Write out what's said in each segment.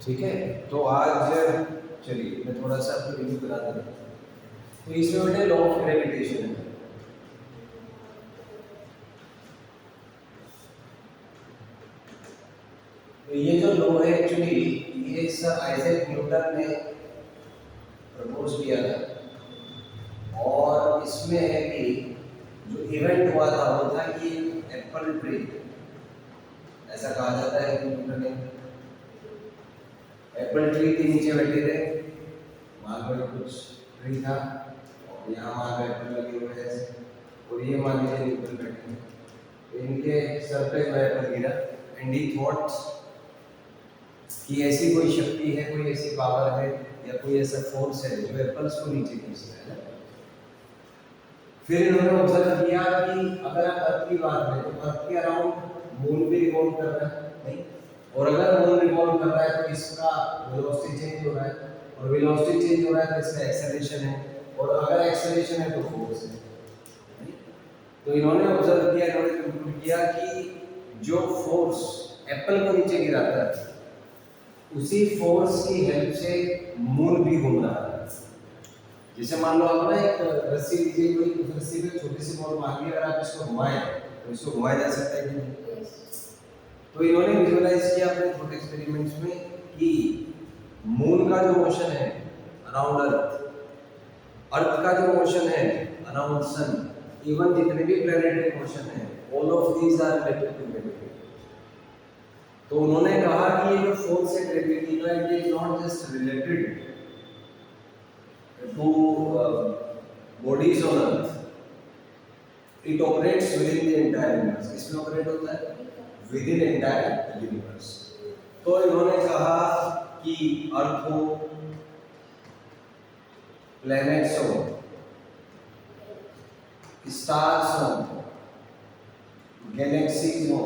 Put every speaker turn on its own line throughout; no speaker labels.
ठीक है। तो आज चलिए मैं थोड़ा सा आपको रिव्यू करा देता हूँ। तो इसमें बेटे लॉ ऑफ ग्रेविटेशन है। तो ये जो लॉ है एक्चुअली ये सर आइजैक न्यूटन ने प्रपोज किया था और इसमें है कि जो इवेंट हुआ था वो था कि एप्पल ट्री, ऐसा कहा जाता है कि न्यूटन ने एप्पल ट्री के नीचे बैठे थे, वहां पर कुछ ट्री था और यहाँ वहां पे एप्पल लगे हुए हैं और ये मान लीजिए न्यूटन बैठे हैं, तो इनके सर पे जो एप्पल गिरा एंड ही थॉट कि ऐसी कोई शक्ति है, कोई ऐसी पावर है या कोई ऐसा फोर्स है जो एप्पल्स को नीचे खींचता है। फिर इन्होंने ऑब्जर्व किया कि अगर आप अर्थ की बात करें तो अर्थ के अराउंड मून भी रिवॉल्व कर रहा है नहीं, और अगर मून रिवॉल्व कर रहा है तो इसका वेलोसिटी चेंज हो रहा है और वेलोसिटी चेंज हो रहा है तो इसका एक्सेलरेशन है और अगर एक्सेलरेशन है तो फोर्स है। तो इन्होंने ऑब्जर्व किया, इन्होंने कंक्लूड किया कि जो फोर्स एप्पल को नीचे गिराता है उसी फोर्स की हेल्प से मून भी घूम रहा है। जैसे मान लो आप ना एक रस्सी लीजिए, कोई उस रस्सी पे छोटी सी बॉल मार दी, अगर आप इसको घुमाएं तो इसको घुमाया जा सकता है कि नहीं। तो इन्होंने विजुअलाइज किया अपने छोटे एक्सपेरिमेंट्स में कि मून का जो मोशन है अराउंड अर्थ, अर्थ का जो मोशन है अराउंड सन, इवन जितने भी प्लैनेटरी मोशन है all of these are related to gravity. तो उन्होंने कहा कि ये जो फोर्स है ग्रेविटी का, it is not just related to bodies on earth, it operates within the entire universe। इसमें ऑपरेट होता है within entire universe। तो इन्होंने कहा कि अर्थ हो, प्लैनेट्स हो, स्टार्स हो, गैलेक्सीज हो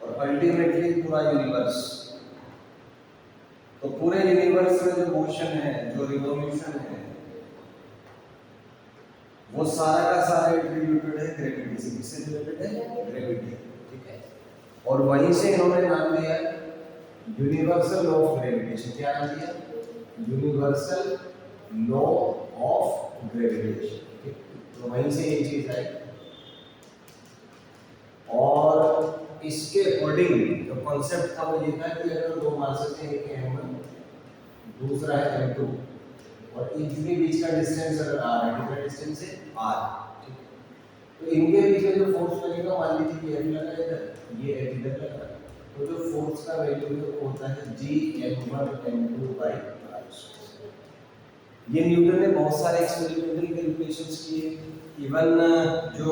और अल्टीमेटली पूरा यूनिवर्स, तो पूरे यूनिवर्स में जो मोशन है, जो रिवॉल्यूशन है, वो सारा का सारा एट्रीब्यूटेड है ग्रेविटी से। किससे रिलेटेड है? ग्रेविटी। ठीक है। और वहीं से इन्होंने नाम दिया यूनिवर्सल लॉ ऑफ ग्रेविटेशन। क्या नाम दिया? Universal law of gravitation. तो वहीं से ये चीज आई और इसके अकॉर्डिंग जो कॉन्सेप्ट था वो ये था कि अगर दो मासेस हैं, एक है m1 दूसरा है m2 और इनके बीच का डिस्टेंस अगर r है, कितना डिस्टेंस है? r। ठीक है। तो इनके बीच में जो फोर्स लगेगा, मान लीजिए कि m लगा इधर, ये f इधर लगा, तो जो फोर्स का वैल्यू है वो होता है Gm1m2/r। ये न्यूटन ने बहुत सारे एक्सपेरिमेंटल कैलकुलेशंस किए, इवन जो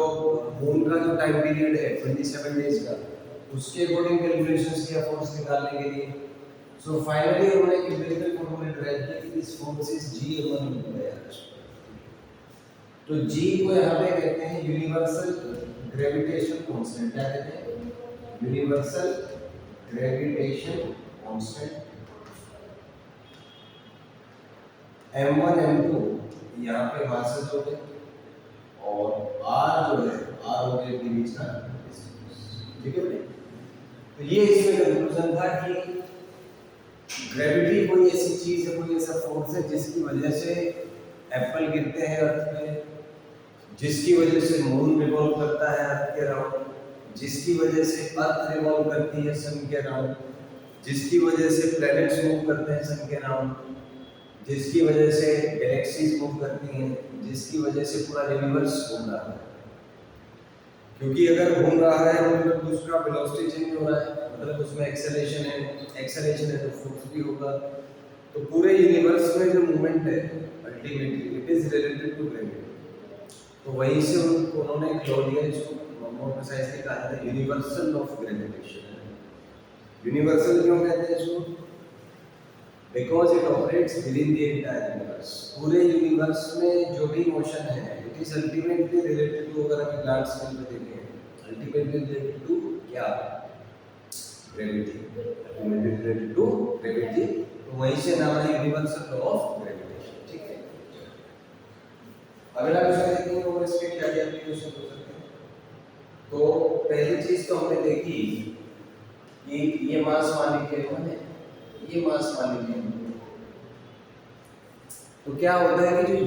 मून का जो टाइम पीरियड है 27 डेज का, उसके अकॉर्डिंग कैलकुलेशंस किया फोर्स निकालने के लिए। सो फाइनली उन्होंने एक एम्पिरिकल फॉर्मूला डिराइव किया कि दिस फोर्स इज Gm1m2/r। तो G को यहाँ पे कहते हैं यूनिवर्सल ग्रेविटेशन कांस्टेंट। क्या कहते हैं? Universal gravitation constant. m1 m2 यहाँ पे मासेस हो गए और r जो है r हो गया के बीच का डिस्टेंस। ठीक है। तो ये इसमें कंक्लूजन था कि ग्रेविटी कोई ऐसी चीज है, कोई ऐसा फोर्स है जिसकी वजह से एप्पल गिरते हैं अर्थ पे, जिसकी वजह से मून रिवॉल्व करता है अर्थ के अराउंड, जिसकी वजह से अर्थ रिवॉल्व करती है सन के अराउंड, जिसकी वजह से प्लैनेट्स मूव करते हैं सन के अराउंड, जिसकी वजह से गैलेक्सीज मूव करती हैं, जिसकी वजह से पूरा यूनिवर्स घूम रहा है। क्योंकि अगर घूम रहा है मतलब उसका वेलोसिटी चेंज हो रहा है, मतलब उसमें एक्सेलरेशन है, एक्सेलरेशन है तो फोर्स भी होगा। तो पूरे यूनिवर्स में जो मूवमेंट है ultimately it is related to gravity. तो वहीं से उन्होंने एक लॉ दिया जिसको मोर प्रिसाइजली कहा जाता है यूनिवर्सल ऑफ ग्रेविटेशन। यूनिवर्सल क्यों कहते हैं इसको? Because it operates within the entire universe. पूरे यूनिवर्स में जो भी मोशन है it is ultimately related to, अगर हम लार्ज स्केल पे देखें, अल्टीमेटली रिलेटेड टू क्या? Gravity. Ultimately related to gravity. तो वहीं से नाम है यूनिवर्सल लॉ ऑफ ग्रेविटेशन। ठीक है। अगला क्वेश्चन देखेंगे और इसके क्या क्या एप्लीकेशन हो सकते हैं। तो पहली चीज तो हमने देखी ये मास मान लीजिए M1 है, ये मास मान लीजिए M2। तो क्या होता है कि जो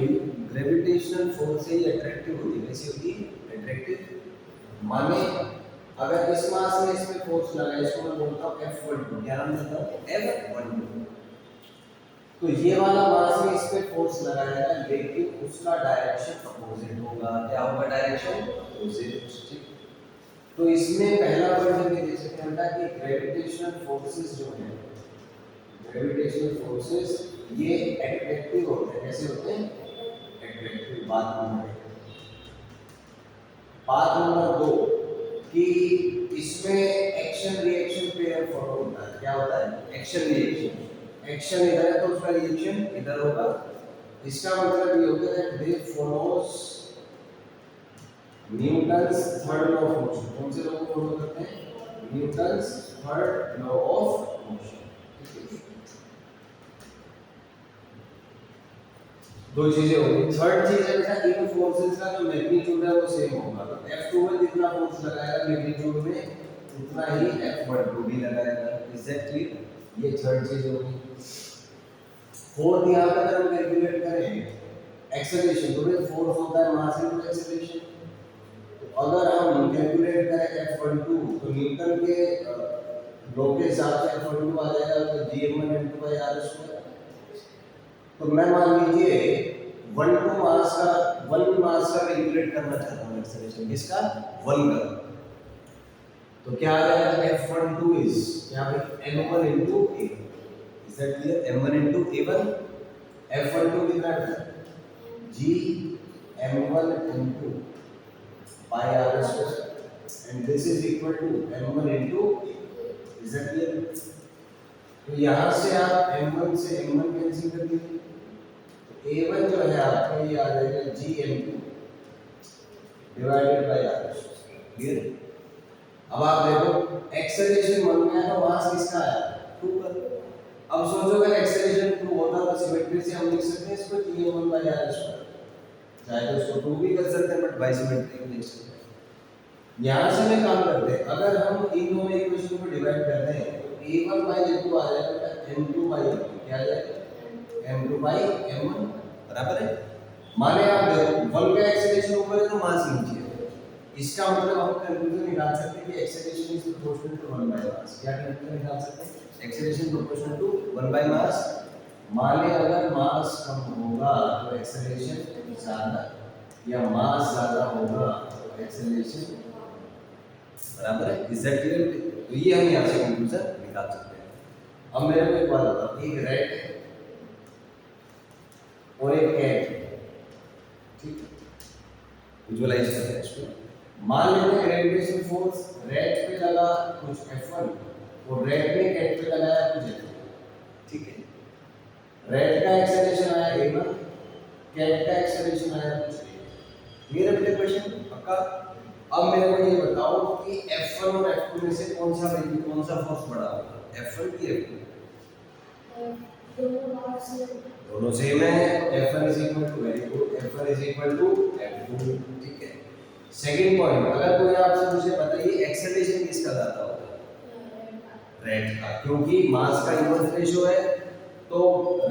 ग्रेविटेशनल फोर्स है ये अट्रैक्टिव होती है, कैसी होती है, अट्रैक्टिव। माने अगर इस मास में इस पे फोर्स लगा है, इसको मैं बोलता हूँ F12, क्या नाम देता हूँ, F12। तो ये वाला मास में इस पे फोर्स लगाया है, लेकिन उसका डायरेक्शन अपोजिट होगा। क्या होगा, डायरेक्शन अपोजिट। तो इसमें पहला वर्ड में देख सकते हैं कि ग्रेविटेशनल फोर्सेस जो है, ग्रेविटेशनल फोर्सेस ये एट्रैक्टिव होते हैं। कैसे होते हैं, एट्रैक्टिव। बात नंबर 2 कि इसमें एक्शन रिएक्शन पेयर फॉलो होता है। क्या होता है, एक्शन रिएक्शन। एक्शन इधर है तो उसका रिएक्शन इधर होगा। इसका मतलब ये होता है they follows Newton's third law of motion. कौन से लॉ को फॉलो करते हैं, Newton's third law of motion. दो चीजें होंगी। थर्ड चीज है बेटा, इन फोर्सेस का जो मैग्नीट्यूड है वो सेम होगा। F2 में जितना फोर्स लगाएगा मैग्नीट्यूड में उतना ही F12 भी लगाएगा। इज दैट क्लियर, ये थर्ड चीज होगी। फोर्थ यहां पर अगर हम कैलकुलेट करें एक्सेलरेशन, तो ये फोर्स होता है मास इनटू एक्सेलरेशन। तो अगर हम कैलकुलेट करें F12 तो न्यूटन के लॉ के हिसाब से F12 आ जाएगा तो Gm1 × r²। तो मैं मान लीजिए 1 मास का कैलकुलेट करना चाहता हूं एक्सेलरेशन, किसका, 1 का। तो क्या आ जाएगा, F12 इज यहां पे m1 × a। Is that clear, m1 × a1। F12 कितना है, g m1 × pi r² and this is equal to m1 × a। Is that clear. तो यहां से आप m1 से m1 कैंसिल कर दीजिए। A1 जो है आपका ये आ जाएगा Gm2 divided by r। Clear. अब आप देखो एक्सेलरेशन 1 में है तो मास किसका आया, 2 का। अब सोचो अगर एक्सेलरेशन 2 होता तो सिमेट्री से हम लिख सकते हैं इसको Gm1/r²। चाहे तो इसको 2 भी कर सकते हैं बट बाय सिमेट्री में लिख सकते हैं। यहां से मैं काम करते हैं, अगर हम इन दोनों इक्वेशन को डिवाइड कर दें तो A1/A2 आ जाएगा M2/M1। क्या आ जाएगा, M2/M1 बराबर है। माने आप देखो 1 का एक्सेलरेशन ऊपर है तो मास नीचे है। इसका मतलब हम कंक्लूजन निकाल सकते हैं कि acceleration is proportional to 1 by mass. क्या कंक्लूजन निकाल सकते हैं, acceleration proportional to 1 by mass. माने अगर मास कम होगा तो एक्सेलरेशन ज्यादा, या मास ज्यादा होगा तो एक्सेलरेशन बराबर है। Is that clear. तो ये हम यहां से कंक्लूजन निकाल सकते हैं। अब मेरे को एक बात बताओ, एक रैट है और एक कैट है, ठीक, विजुअलाइज करते हैं इसको। मान लेते हैं ग्रेविटेशनल फोर्स रैट पे लगा कुछ F1 और रैट ने कैट पे लगाया कुछ F2, ठीक है। रैट का एक्सेलरेशन आया A1, कैट का एक्सेलरेशन आया कुछ A। क्लियर है क्वेश्चन, पक्का। अब मेरे को ये बताओ कि F1 और F2 में से कौन सा वैल्यू, कौन सा फोर्स बड़ा होगा, F1 की F2? दोनों सेम है। F1 is equal to, very good, F1 is equal to F2, ठीक है। सेकंड पॉइंट, अगर कोई आपसे मुझे बताइए एक्सेलरेशन किसका ज्यादा होगा, रैट का, क्योंकि मास का इन्वर्स रेशियो है। तो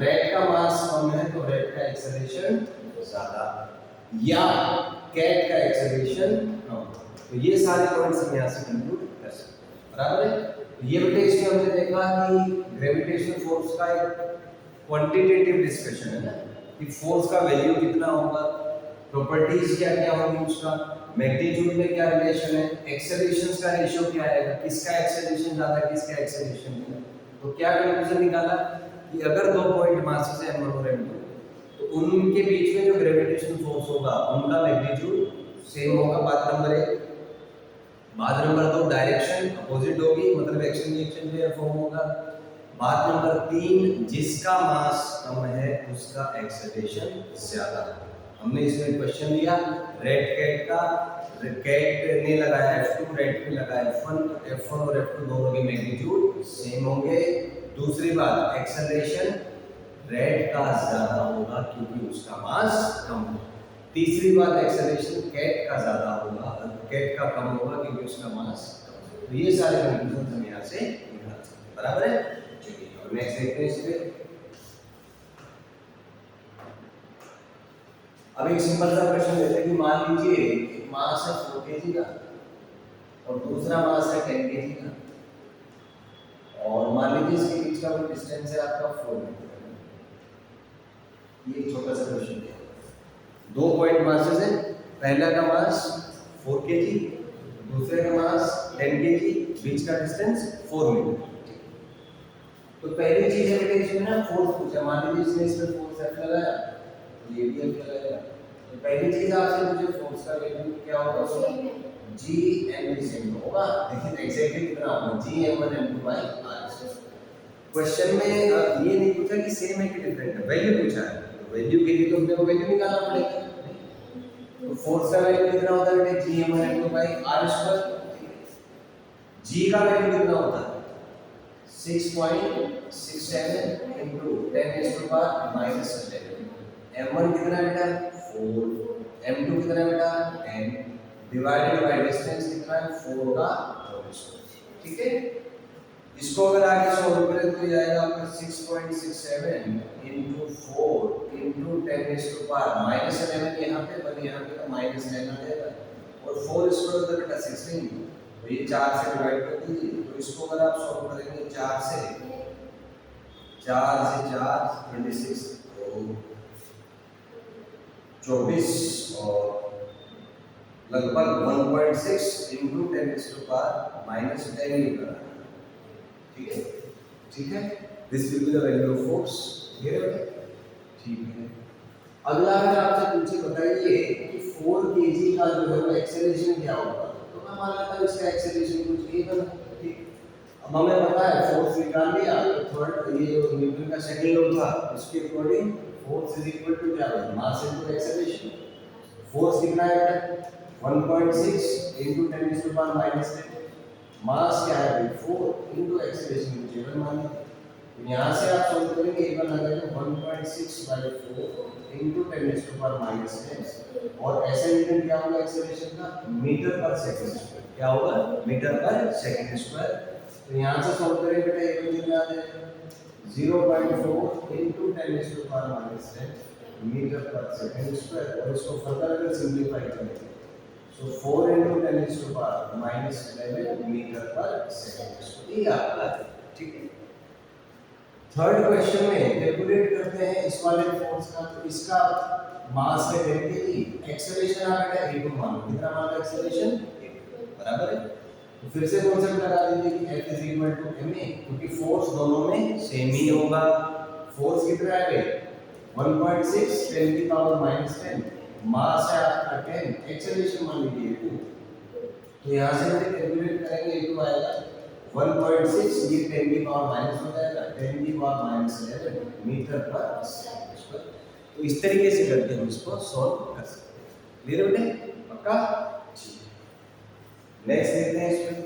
रैट का मास कम है तो रैट का एक्सेलरेशन ज्यादा, या कैट का एक्सेलरेशन कम। तो ये सारे पॉइंट्स हम यहां से कंक्लूड कर सकते हैं, बराबर है। ये बेटे इसमें हमने देखा कि ग्रेविटेशनल फोर्स का एक क्वांटिटेटिव डिस्कशन है ना, कि फोर्स का वैल्यू कितना होगा, प्रॉपर्टीज क्या क्या होंगी उसका, मैग्नीट्यूड में क्या रिलेशन है, एक्सेलरेशंस का रेशियो क्या आएगा, किसका एक्सेलरेशन ज्यादा किसका एक्सेलरेशन कम। तो क्या कंक्लूजन निकाला कि अगर दो पॉइंट मासेस है M1 और M2 तो उनके बीच में जो ग्रेविटेशनल फोर्स होगा उनका मैग्नीट्यूड सेम होगा। बात नंबर 1। बात नंबर 2, डायरेक्शन अपोजिट होगी, मतलब एक्शन रिएक्शन पेयर फॉर्म होगा। बात नंबर 3, जिसका मास कम है उसका एक्सेलरेशन ज्यादा। हमने इसमें क्वेश्चन लिया रेड कैट का, कैट ने लगाया F2, रेड पे लगाया F1, F1 और F2 दोनों के मैग्नीट्यूड सेम होंगे। दूसरी बात, एक्सेलरेशन रेड का ज्यादा होगा क्योंकि उसका मास कम है। तीसरी बात, एक्सेलरेशन कैट का ज्यादा होगा, कैट का कम होगा क्योंकि उसका मास कम है। तो ये सारे कंक्लूजन हम यहाँ से निकाल सकते हैं, बराबर है। चलिए अब नेक्स्ट देखते हैं इस पे। अब एक सिंपल सा क्वेश्चन लेते हैं कि मान लीजिए एक मास है 4 kg का और दूसरा मास है 10 kg का, और मान लीजिए इसके बीच का वो डिस्टेंस है आपका 4 मीटर। ये एक छोटा सा क्वेश्चन है, 2 पॉइंट मासेस है, पहला का मास 4 kg, दूसरे का मास 10 kg, बीच का डिस्टेंस 4 मीटर। तो पहली चीज है बेटा इसमें ना फोर्स पूछा, मान लीजिए इसने इस पे फोर्स F लगाया, ये भी F लगाया, तो पहली चीज आपसे मुझे फोर्स का वैल्यू क्या होगा, G M सेम होगा। देखिए एग्जैक्टली कितना होगा, G M1 M2 by R। Question में ये नहीं पूछा कि सेम है कि डिफरेंट है, वैल्यू पूछा है, तो वैल्यू के लिए तो अपने को वैल्यू निकालना पड़ेगा। तो फोर्स का वैल्यू कितना होता है बेटा, G M1 M2 by R²। G का वैल्यू कितना होता है 6.67 into 10⁻⁻11। M1 कितना बेटा 4, M2 कितना बेटा 10, डिवाइडेड बाय डिस्टेंस कितना है 4 का होल स्क्वायर। ठीक है, इसको अगर आगे सॉल्व करें तो ये आएगा आपका 6.67 into 4 into 10⁻⁻11 यहाँ पे, पर यहाँ पे तो -10 आ जाएगा, और 4 स्क्वायर तो बेटा 16, तो ये 4 से डिवाइड कर दीजिए। तो इसको अगर आप सॉल्व करेंगे 4 से 4 26 तो 24 और लगभग 1.6 into 10⁻⁻10 न्यूटन। ठीक है, ठीक है, this will be the value of force. Clear है? ठीक है। अगला अगर आपसे पूछे बताइए कि 4 kg का जो है वो एक्सेलरेशन क्या होगा, तो मैं मान लेता हूं इसका एक्सेलरेशन कुछ ये बना। ठीक, अब हमें पता है फोर्स निकाल लिया, तो थर्ड ये जो न्यूटन का सेकंड लॉ था उसके according force is equal to क्या है, मास इनटू एक्सेलरेशन। फोर्स कितना है बेटा 1.6 into 10⁻⁻10, मास क्या है भाई 4 into एक्सेलरेशन मुझे वन मान लीजिए। तो यहाँ से आप सॉल्व करेंगे एक बार लगाएंगे 1.6/4 into 10⁻⁻10, और ऐसा न्यूटन क्या होगा एक्सेलरेशन का, मीटर पर सेकंड स्क्वायर। क्या होगा, मीटर पर सेकंड स्क्वायर। तो यहाँ से सॉल्व करेंगे बेटा एक कितना आ जाएगा 0.4 into 10⁻⁻10 मीटर पर सेकंड स्क्वायर, और इसको फर्दर अगर सिंपलीफाई करेंगे so 4 into 10⁻⁻11 मीटर पर सेकंड स्क्वायर। ये आपका, ठीक है। थर्ड क्वेश्चन में कैलकुलेट करते हैं इस वाले फोर्स का, तो इसका मास है 10 kg, एक्सेलरेशन आ बेटा a2 मान लो, कितना मान लो एक्सेलरेशन a2, बराबर है। तो फिर से कॉन्सेप्ट लगा दीजिए कि F is equal to ma, क्योंकि फोर्स दोनों में सेम ही होगा। फोर्स कितना है 1.6 10⁻⁻10, मास है आपका 10, एक्सेलरेशन मान लीजिए 2। तो यहाँ से हम कैलकुलेट करेंगे a2 आएगा 1.6, ये 10⁻⁻- हो जाएगा 10⁻⁻11 मीटर पर सेकंड। तो इस तरीके से करके हम इसको सॉल्व कर सकते हैं। क्लियर बेटे, पक्का? नेक्स्ट देखते हैं इसमें।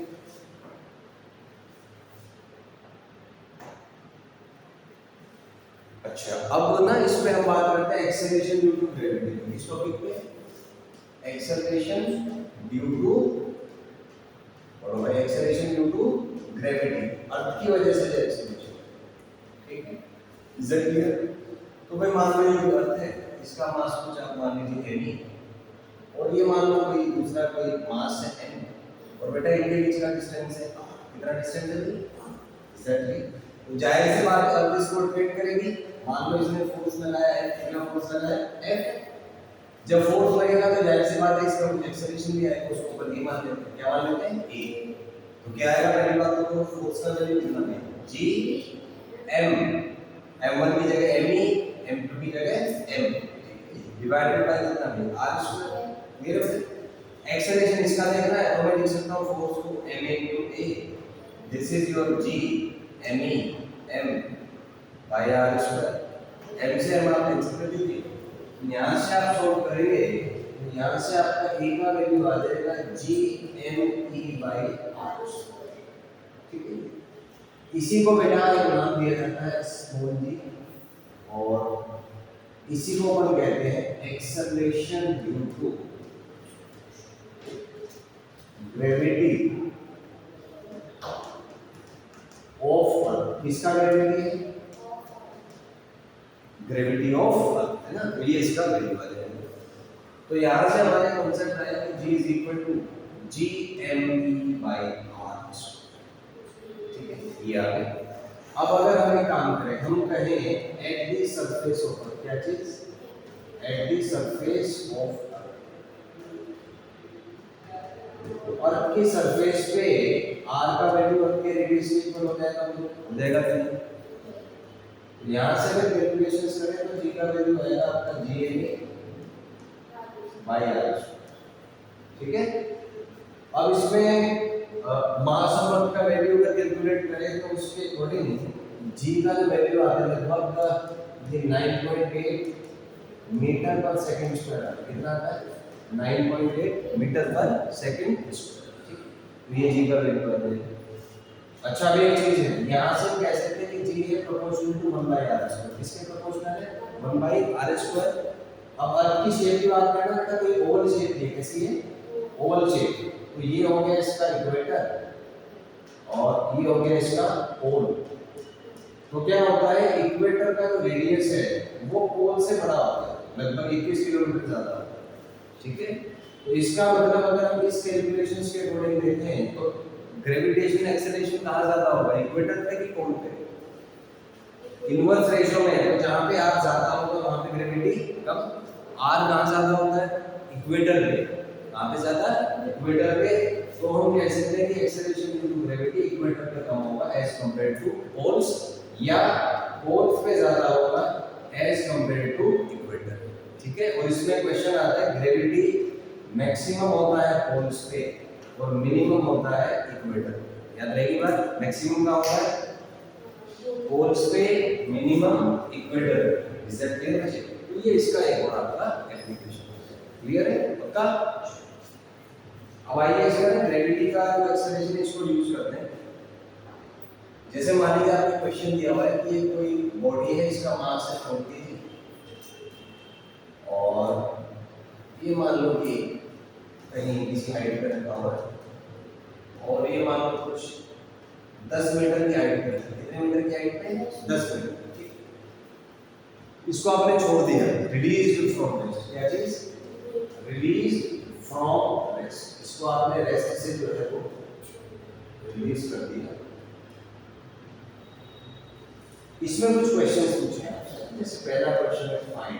अच्छा, अब ना इसमें हम बात करते हैं एक्सेलरेशन ड्यू टू ग्रेविटी। इस टॉपिक पे एक्सेलरेशन ड्यू टू, और भाई एक्सेलरेशन ड्यू टू ग्रेविटी, अर्थ की वजह से एक्सेलरेशन। ठीक है, इज दैट क्लियर? तो भाई मान लो ये अर्थ है, इसका मास कुछ आप मान लीजिए m, और ये मान लो कोई दूसरा कोई मास है n, और बेटा इनके बीच का डिस्टेंस है, कितना डिस्टेंस है एग्जैक्टली। तो जाहिर सी बात है अब इसको रोटेट करेगी। मान लो इसने फोर्स लगाया है, कितना फोर्स लगाया F, जब फोर्स लगेगा तो जाहिर सी बात है इसका कुछ एक्सेलरेशन भी आएगा, उसको ऊपर ये मान लेते हैं, क्या मान लेते हैं a। तो क्या आएगा पहली बात तो फोर्स का वैल्यू कितना है G M, M1 की जगह ME, M2 की जगह M, डिवाइडेड बाय कितना है R²। क्लियर है? एक्सेलरेशन इसका देखना है तो मैं लिख सकता हूं फोर्स को ma into a, this is your G me M by R²। M से हम आप कैंसिल कर दीजिए, यहाँ से आप सॉल्व करेंगे तो यहाँ से आपका a का वैल्यू आ जाएगा G me by R²। ठीक है, इसी को बेटा एक नाम दिया जाता है स्मॉल g, और इसी को अपन कहते हैं एक्सेलरेशन ड्यू टू ग्रेविटी किसका ग्रेविटी है? ग्रेविटी ऑफ अर्थ है ना, तो ये इसका वैल्यू आ जाएगा। तो यहाँ से हमारे कॉन्सेप्ट आया कि G is equal to GME by R। ठीक है, ये आ गया। अब अगर हम एक काम करें, हम कहें at the surface of earth, क्या चीज? At the surface of earth की सरफेस पे R का वैल्यू अर्थ के रेडियस से इक्वल हो जाएगा, हो जाएगा कि नहीं? यहाँ से अगर कैलकुलेशंस करें तो G का वैल्यू आएगा आपका GME बाई R। ठीक है, अब इसमें मास ऑफ अर्थ का वैल्यू अगर कैलकुलेट करें तो उसके अकॉर्डिंग G का जो वैल्यू आता है लगभग ये 9.8 मीटर पर सेकंड स्क्वायर आता है। कितना आता है? 9.8 मीटर पर सेकंड स्क्वायर। ठीक, तो ये G का वैल्यू आता है। अच्छा, अभी एक चीज है, यहाँ से हम कह सकते हैं कि G है प्रोपोर्शनल टू 1/r²। किसके प्रोपोर्शनल है? 1/r²। अब अर्थ की शेप की बात करें ना बेटा, कोई ओवल शेप है, कैसी है? Oval shape. तो ये हो गया इसका इक्वेटर और ये हो गया इसका पोल। तो क्या होता है, इक्वेटर का जो रेडियस है वो पोल से बड़ा होता है, लगभग 21 किलोमीटर ज्यादा होता है। ठीक है, तो इसका मतलब अगर हम इस कैलकुलेशंस के अकॉर्डिंग देखें तो ग्रेविटेशन एक्सेलरेशन कहाँ ज्यादा होगा, इक्वेटर पे कि पोल पे? इनवर्स रेशियो में है, तो जहाँ पे r ज्यादा होगा वहाँ पे ग्रेविटी कम। r कहाँ ज्यादा होता है? इक्वेटर पे। कहाँ पे ज्यादा? इक्वेटर पे। तो हम कह सकते हैं कि acceleration due to gravity equator पे कम होगा एज कंपेयर्ड टू पोल्स, या पोल्स पे ज्यादा होगा एज कंपेयर्ड टू इक्वेटर। ठीक है, और इसमें क्वेश्चन आता है ग्रेविटी मैक्सिमम होता है पोल्स पे और मिनिमम होता है इक्वेटर। याद रहेगी बात, मैक्सिमम का होता है पोल्स पे, minimum equator. Is that clear है? तो ये इसका एक और आपका एप्लीकेशन। क्लियर है? पक्का? अब आइए इसमें ग्रेविटी का जो एक्सेलरेशन इसको यूज करते हैं। जैसे मान लीजिए आपको क्वेश्चन दिया हुआ है कि ये कोई बॉडी है, इसका मास है 40 kg और ये मान लो कि कहीं किसी हाइट पे रखा हुआ है और ये मान लो कुछ 10 मीटर की हाइट पे। कितने मीटर की हाइट पे? 10 मीटर। इसको आपने छोड़ दिया, रिलीज फ्रॉम रेस्ट। क्या चीज? Release from rest. इसको आपने रेस्ट से जो है वो रिलीज कर दिया। इसमें कुछ क्वेश्चंस पूछे हैं, जैसे पहला क्वेश्चन है फाइंड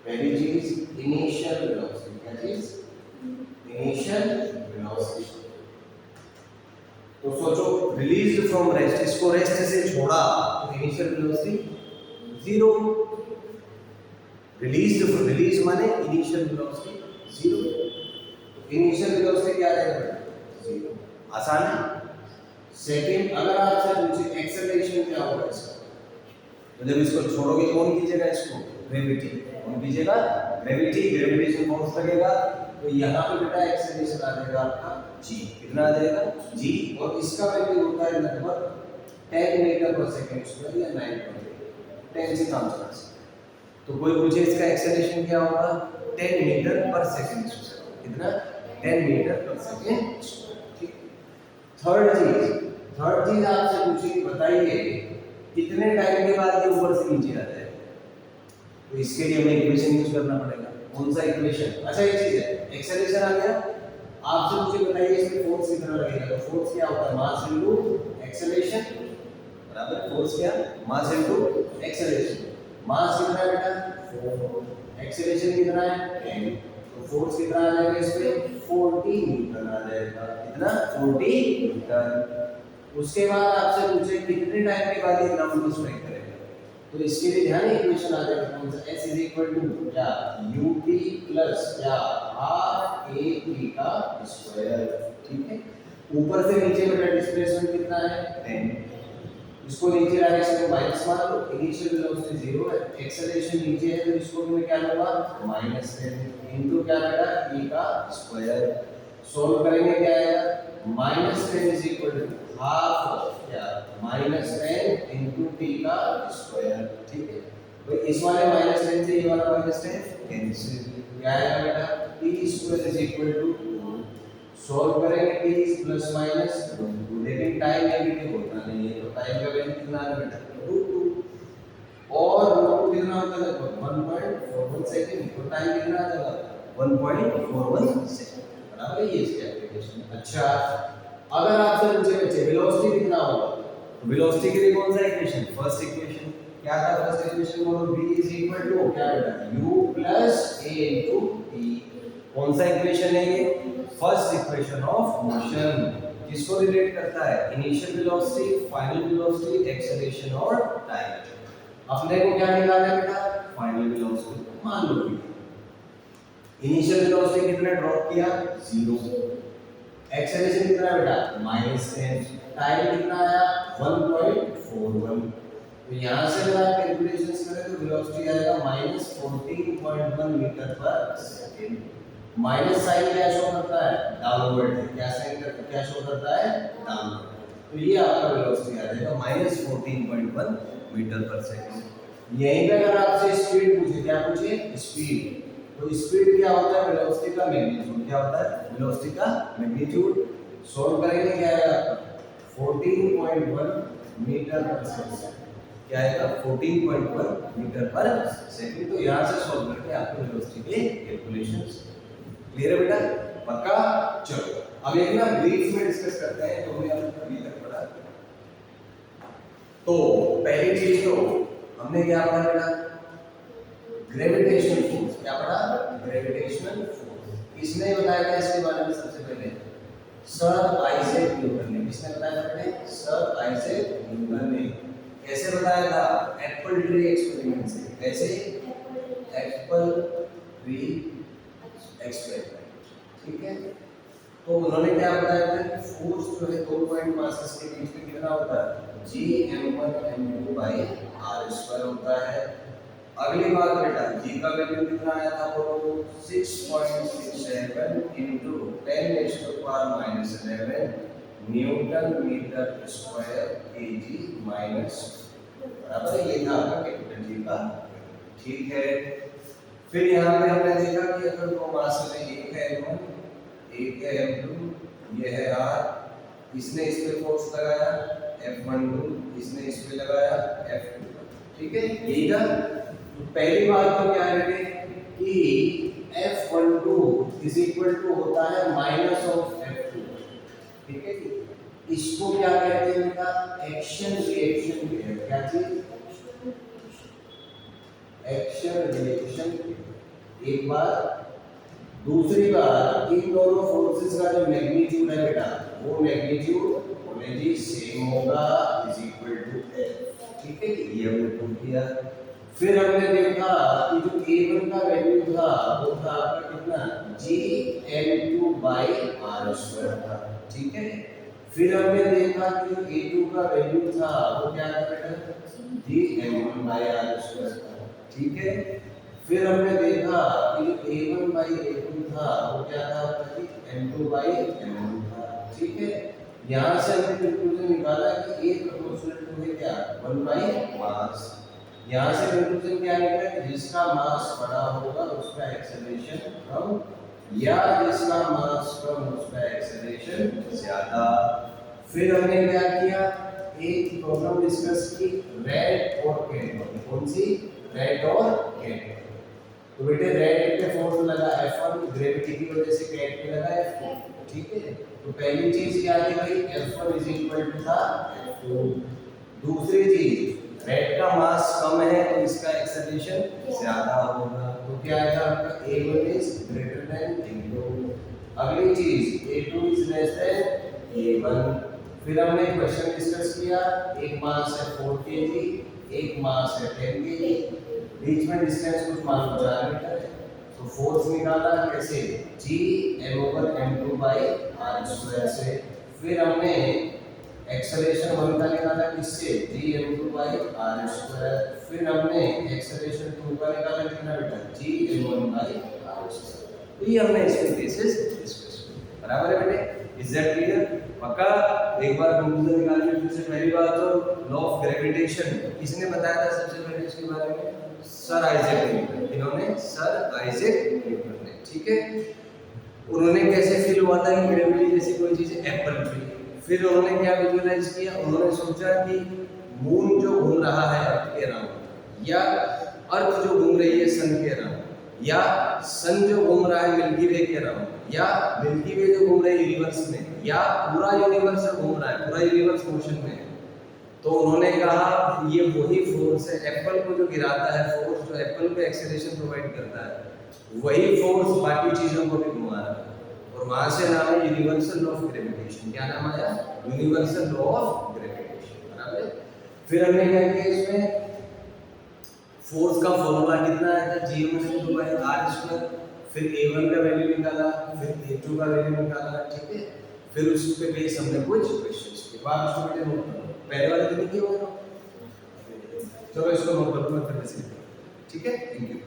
पहली चीज इनिशियल वेलोसिटी। क्या चीज? Initial velocity. तो सोचो रिलीज फ्रॉम रेस्ट, इसको रेस्ट से छोड़ा तो इनिशियल वेलोसिटी 0। रिलीज माने इनिशियल वेलोसिटी 0। तो इनिशियल वेलोसिटी क्या रहेगा? 0। आसान है। सेकंड, अगर आपसे पूछे एक्सेलरेशन क्या होगा इसका, तो जब इसको छोड़ोगे कौन कीजिएगा? इसको ग्रेविटी। कौन कीजिएगा? ग्रेविटी। ग्रेविटेशन फोर्स लगेगा तो यहाँ पे बेटा एक्सेलरेशन आ जाएगा आपका g। कितना आ जाएगा? g। और इसका वैल्यू होता है लगभग 10 मीटर पर सेकंड स्क्वायर या 9.8। 10 से काम चला सकते। तो कोई पूछे इसका एक्सेलरेशन क्या होगा? 10 मीटर पर सेकंड स्क्वायर। कितना? 10 मीटर पर सेकंड स्क्वायर। ठीक। थर्ड चीज आपसे पूछी, बताइए कितने टाइम के बाद ये ऊपर से नीचे आ जाएगा। तो इसके लिए हमें इक्वेशन यूज करना पड़ेगा। कौन सा इक्वेशन? अच्छा ये चीज है, एक्सेलरेशन आ गया। आपसे मुझे बताइए इसमें फोर्स कितना लगेगा। तो फोर्स क्या होता है? मास इनटू एक्सेलरेशन बराबर फोर्स क्या? Mass into acceleration. मास कितना है बेटा? 4। एक्सेलरेशन कितना है? 10। तो फोर्स कितना आ जाएगा इस पे? 40 न्यूटन आ जाएगा। कितना? 40 न्यूटन। उसके बाद आपसे पूछे कितने टाइम के बाद ये ग्राउंड को स्ट्राइक करेगा। तो इसके लिए ध्यान इक्वेशन आ जाएगा कौन सा? s = क्या? ut प्लस क्या? हाफ at का स्क्वायर। ठीक है, ऊपर से नीचे बेटा डिस्प्लेसमेंट कितना है? 10। इसको नीचे लाने से को माइनस मान लो। इनिशियल वेलोसिटी 0 है, एक्सेलरेशन नीचे है, तो इसको मैं क्या लूंगा? -10 इनटू क्या बेटा? e का स्क्वायर। सॉल्व करेंगे क्या आएगा? -10 = हाफ क्या? -10 इनटू t का स्क्वायर। ठीक है, तो इस वाले -10 से ये वाला -10 कैंसिल। क्या आएगा बेटा? t² = 2। सॉल्व करेंगे t ± 2, लेकिन टाइम नेगेटिव होता नहीं है, टाइम का वैल्यू कितना आ रहा है बेटा, √2, और √2 कितना होता है लगभग 1.41 सेकंड, तो टाइम कितना आ जाएगा 1.41 सेकंड, बराबर है। ये इसकी एप्लीकेशन। अच्छा, अगर आपसे पूछे बच्चे वेलोसिटी कितना होगा, तो वेलोसिटी के लिए कौन सा इक्वेशन, फर्स्ट इक्वेशन क्या था, फर्स्ट इक्वेशन बोलो v इज इक्वल टू क्या बेटा, u plus a into t। कौन सा इक्वेशन है ये, फर्स्ट इक्वेशन ऑफ मोशन। किसको रिलेट करता है, initial velocity, final velocity, acceleration और टाइम। अपने को क्या निकालना है बेटा, फाइनल वेलोसिटी। मान लो इनिशियल वेलोसिटी कितना ड्रॉप किया, 0, एक्सेलरेशन कितना बेटा -10, टाइम कितना आया 1.41। तो यहाँ से अगर आप कैलकुलेशंस करें तो वेलोसिटी आएगा -14.1 मीटर पर सेकंड। माइनस साइन क्या शो करता है, डाउनवर्ड। क्या साइन करता, क्या शो करता है, डाउनवर्ड। तो ये आपका वेलोसिटी आ जाएगा -14.1 मीटर पर सेकंड। यहीं पे अगर आपसे स्पीड पूछे, क्या पूछे, स्पीड, तो स्पीड क्या होता है, वेलोसिटी का मैग्नीट्यूड। क्या होता है, वेलोसिटी का मैग्नीट्यूड। सॉल्व करेंगे क्या आएगा 14.1 मीटर पर सेकंड। क्या आएगा 14.1 मीटर पर सेकंड। तो यहां से सॉल्व करके आपको वेलोसिटी के कैलकुलेशंस क्लियर है बेटा, पक्का। चलो अब एक ना ब्रीफ में डिस्कस करते हैं जो हमने अभी तक पढ़ा। तो पहली चीज तो हमने क्या पढ़ा बेटा, ग्रेविटेशनल फोर्स। क्या पढ़ा, ग्रेविटेशनल फोर्स। किसने बताया था इसके बारे में, सबसे पहले सर आइजैक न्यूटन ने। किसने बताया था बेटे, सर आइजैक न्यूटन ने। कैसे बताया था, एप्पल ट्री एक्सपेरिमेंट से। कैसे, एप्पल ट्री एक्सपेरिमेंट, ठीक है। तो उन्होंने क्या बताया था कि फोर्स जो है 2 पॉइंट मासेस के बीच में कितना होता है, Gm1m2/r² होता है। अगली बात बेटा, g का वैल्यू कितना आया था, बोलो 6.67 into 10⁻⁻11 newton metre square kg minus, बराबर है। ये था आपका कैपिटल जी का, ठीक है। फिर यहाँ पे हमने देखा कि अगर दो मास में, एक है m1, एक है m2, ये है r, इसने इस पे फोर्स लगाया F12, इसने इस पे लगाया F2, ठीक है। यही था। तो पहली बात तो क्या है कि F12 इज इक्वल टू होता है माइनस ऑफ F2, ठीक है। इसको क्या कहते हैं बेटा, एक्शन रिएक्शन कहते हैं। क्या चीज, एक्शन रिएक्शन। एक बात, दूसरी बात, इन दोनों फोर्सेस का जो मैग्नीट्यूड है बेटा, वो मैग्नीट्यूड जी सेम होगा, इज इक्वल टू F, ठीक है। ये हमने प्रूव किया। फिर हमने देखा कि जो A1 का वैल्यू था वो था आपका कितना, Gm2/r² था, ठीक है। फिर हमने देखा कि जो A2 का वैल्यू था वो क्या था बेटा, Gm1/r² था, ठीक है। फिर हमने देखा कि जो A1/A2 था वो क्या था आपका, M2/M1 था, ठीक है। यहाँ से हमने कंक्लूजन निकाला कि A प्रोपोर्शनल टू है क्या, 1/मास। यहाँ से कंक्लूजन क्या निकला कि जिसका मास बड़ा होगा उसका एक्सेलरेशन कम, या जिसका मास कम उसका एक्सेलरेशन ज्यादा। फिर हमने क्या किया, एक प्रॉब्लम डिस्कस की, रेड और कैट। कौन सी, रेड और कैट। तो बेटे रेड पे फोर्स लगा F1, ग्रेविटी की वजह से कैट पे लगा F2, ठीक है। तो पहली चीज क्या थी भाई, F1 इज इक्वल टू था F2। दूसरी चीज, रेड का मास कम है तो इसका एक्सेलरेशन ज्यादा होगा, तो क्या आएगा आपका A1 is greater than A2। अगली चीज, A2 is less than A1। फिर हमने क्वेश्चन डिस्कस किया, एक मास है 4 kg, एक मास है 10 kg, बीच में डिस्टेंस कुछ मान लो 4 मीटर है। तो फोर्स निकाला कैसे, Gm1m2/r² से। फिर हमने एक्सेलरेशन 1 का निकाला किससे, Gm2/r²। फिर हमने एक्सेलरेशन 2 का निकाला कितना बेटा, Gm1/r²। तो ये हमने इसके बेसिस डिस्कस किया, बराबर है बेटे। इज दैट क्लियर, पक्का। एक बार कंक्लूजन निकालने फिर से। पहली बात तो लॉ ऑफ ग्रेविटेशन किसने बताया था सबसे पहले इसके बारे में, सर आइजैक न्यूटन। इन्होंने, सर आइजैक न्यूटन ने, ठीक है। उन्होंने कैसे फील हुआ था कि ग्रेविटी जैसी कोई चीज एप्पल ट्री। फिर उन्होंने क्या विजुअलाइज किया, उन्होंने सोचा कि मून जो घूम रहा है अर्थ के अराउंड, या अर्थ जो घूम रही है सन के अराउंड, या सन जो घूम रहा है मिल्की वे के अराउंड, या मिल्की वे जो घूम रहा है यूनिवर्स में, या पूरा यूनिवर्स जो घूम रहा है, पूरा यूनिवर्स मोशन में है, तो उन्होंने कहा ये वही फोर्स है, एप्पल को जो गिराता है फोर्स, जो एप्पल को एक्सेलरेशन प्रोवाइड करता है, वही फोर्स बाकी चीजों को भी घुमा रहा है। और वहां से नाम है यूनिवर्सल लॉ ऑफ ग्रेविटेशन। क्या नाम आया? Universal law of gravitation. बराबर। फिर हमने क्या किया इसमें, फोर्स का फॉर्मूला कितना आया था, G1/r²। फिर A1 का वैल्यू निकाला, फिर A2 का वैल्यू निकाला, ठीक है। फिर उस पे बेस हमने कुछ क्वेश्चंस के बाद उसको बेटे नोट करो, पहले वाले दिन किए होगा, चलो इसको नोट कर लो फिर से, ठीक है। Thank you.